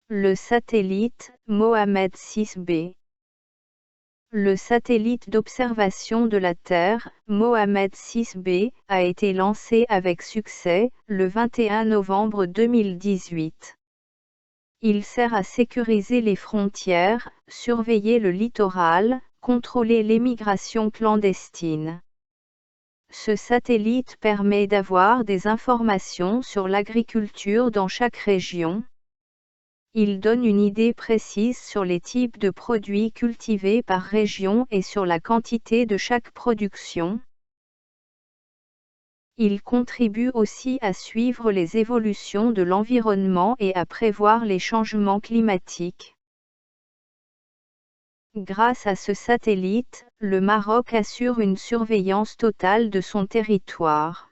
Le satellite Mohamed VI-B. Le satellite d'observation de la Terre, Mohamed VI-B, a été lancé avec succès, le 21 novembre 2018. Il sert à sécuriser les frontières, surveiller le littoral, contrôler l'émigration clandestine. Ce satellite permet d'avoir des informations sur l'agriculture dans chaque région. Il donne une idée précise sur les types de produits cultivés par région et sur la quantité de chaque production. Il contribue aussi à suivre les évolutions de l'environnement et à prévoir les changements climatiques. Grâce à ce satellite, le Maroc assure une surveillance totale de son territoire.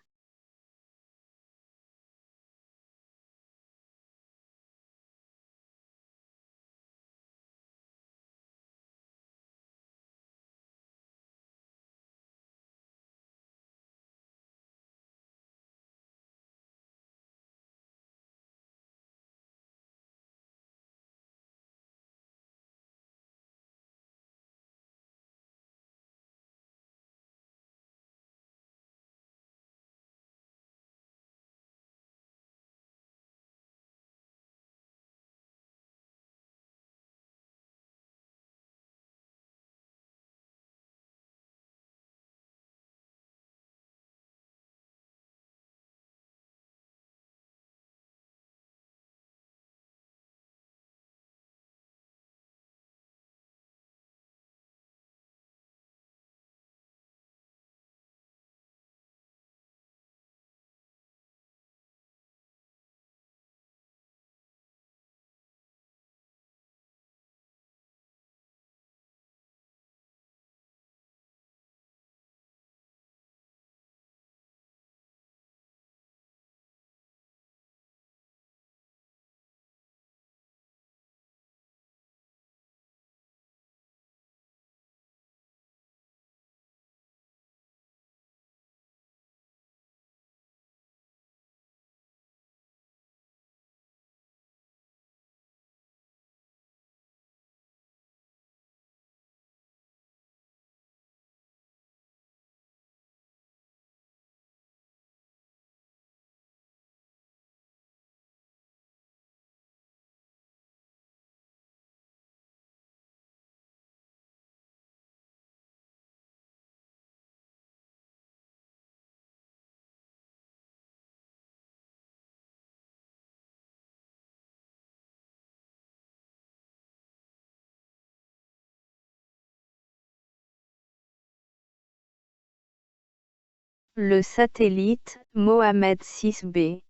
Le satellite Mohamed VI-B.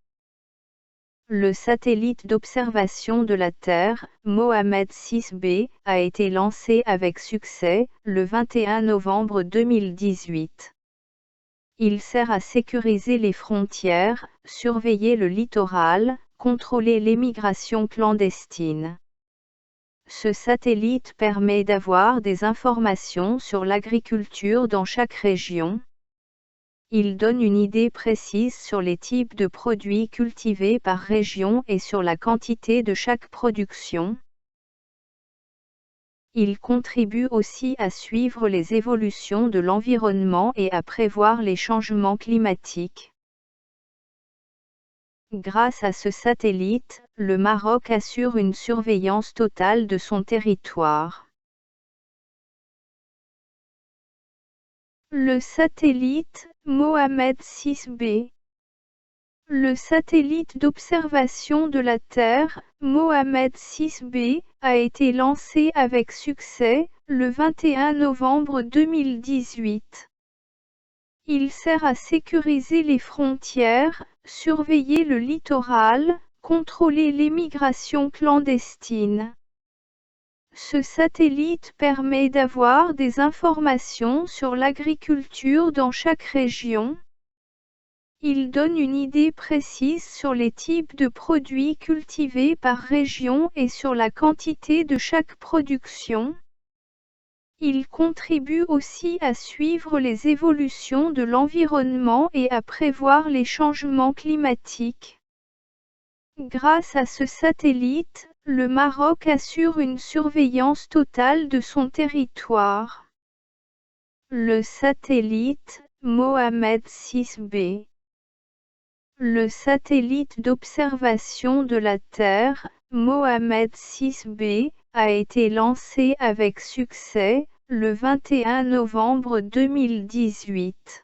Le satellite d'observation de la Terre, Mohamed VI-B, a été lancé avec succès, le 21 novembre 2018. Il sert à sécuriser les frontières, surveiller le littoral, contrôler l'émigration clandestine. Ce satellite permet d'avoir des informations sur l'agriculture dans chaque région. Il donne une idée précise sur les types de produits cultivés par région et sur la quantité de chaque production. Il contribue aussi à suivre les évolutions de l'environnement et à prévoir les changements climatiques. Grâce à ce satellite, le Maroc assure une surveillance totale de son territoire. Le satellite Mohamed VI-B. Le satellite d'observation de la Terre, Mohamed VI-B, a été lancé avec succès, le 21 novembre 2018. Il sert à sécuriser les frontières, surveiller le littoral, contrôler l'émigration clandestine. Ce satellite permet d'avoir des informations sur l'agriculture dans chaque région. Il donne une idée précise sur les types de produits cultivés par région et sur la quantité de chaque production. Il contribue aussi à suivre les évolutions de l'environnement et à prévoir les changements climatiques. Grâce à ce satellite, le Maroc assure une surveillance totale de son territoire. Le satellite Mohamed VI-B. Le satellite d'observation de la Terre, Mohamed VI-B, a été lancé avec succès, le 21 novembre 2018.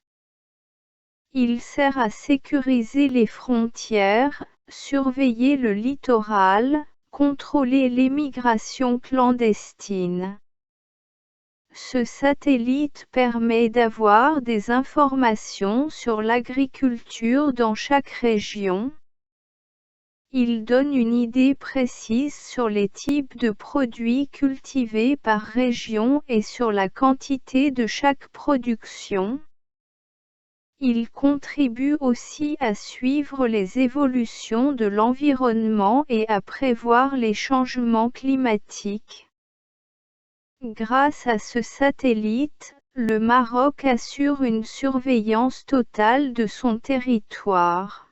Il sert à sécuriser les frontières, surveiller le littoral, contrôler l'émigration clandestine. Ce satellite permet d'avoir des informations sur l'agriculture dans chaque région. Il donne une idée précise sur les types de produits cultivés par région et sur la quantité de chaque production. Il contribue aussi à suivre les évolutions de l'environnement et à prévoir les changements climatiques. Grâce à ce satellite, le Maroc assure une surveillance totale de son territoire.